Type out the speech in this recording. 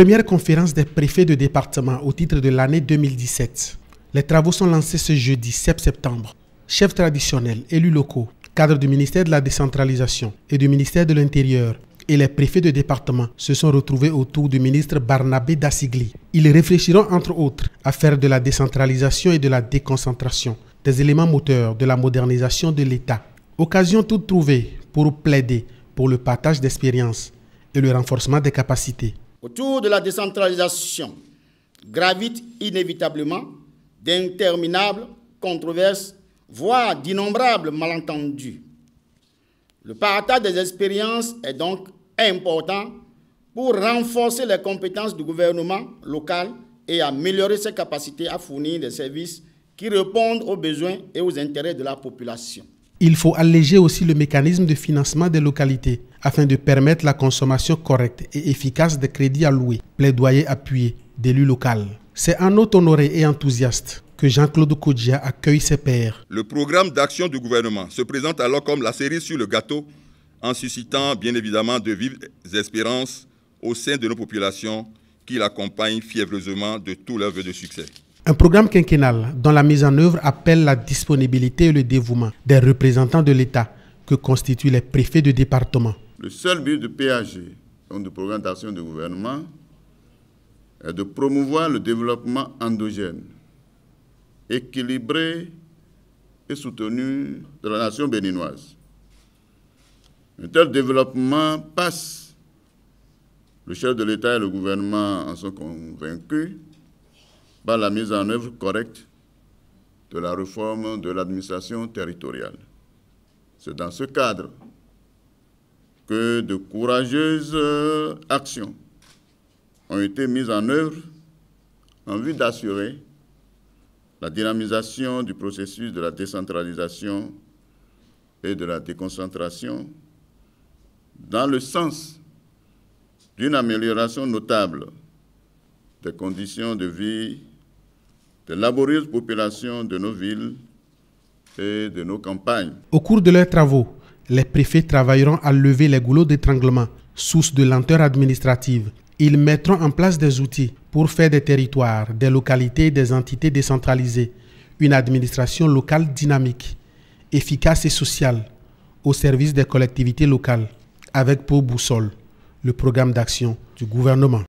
Première conférence des préfets de département au titre de l'année 2017. Les travaux sont lancés ce jeudi 7 septembre. Chefs traditionnels, élus locaux, cadres du ministère de la décentralisation et du ministère de l'Intérieur et les préfets de département se sont retrouvés autour du ministre Barnabé Dassigli. Ils réfléchiront entre autres à faire de la décentralisation et de la déconcentration des éléments moteurs de la modernisation de l'État. Occasion toute trouvée pour plaider pour le partage d'expériences et le renforcement des capacités. Autour de la décentralisation gravitent inévitablement d'interminables controverses, voire d'innombrables malentendus. Le partage des expériences est donc important pour renforcer les compétences du gouvernement local et améliorer ses capacités à fournir des services qui répondent aux besoins et aux intérêts de la population. Il faut alléger aussi le mécanisme de financement des localités afin de permettre la consommation correcte et efficace des crédits alloués, plaidoyer appuyé d'élus locaux. C'est en note honoré et enthousiaste que Jean-Claude Kodjia accueille ses pairs. Le programme d'action du gouvernement se présente alors comme la cerise sur le gâteau en suscitant bien évidemment de vives espérances au sein de nos populations qui l'accompagnent fiévreusement de tous leurs vœux de succès. Un programme quinquennal dont la mise en œuvre appelle la disponibilité et le dévouement des représentants de l'État que constituent les préfets de département. Le seul but du PAG, donc du programme d'action du gouvernement, est de promouvoir le développement endogène, équilibré et soutenu de la nation béninoise. Un tel développement passe, le chef de l'État et le gouvernement en sont convaincus, par la mise en œuvre correcte de la réforme de l'administration territoriale. C'est dans ce cadre que de courageuses actions ont été mises en œuvre en vue d'assurer la dynamisation du processus de la décentralisation et de la déconcentration dans le sens d'une amélioration notable des conditions de vie des laborieuses populations de nos villes et de nos campagnes. Au cours de leurs travaux, les préfets travailleront à lever les goulots d'étranglement, source de lenteur administrative. Ils mettront en place des outils pour faire des territoires, des localités et des entités décentralisées une administration locale dynamique, efficace et sociale, au service des collectivités locales, avec pour boussole le programme d'action du gouvernement.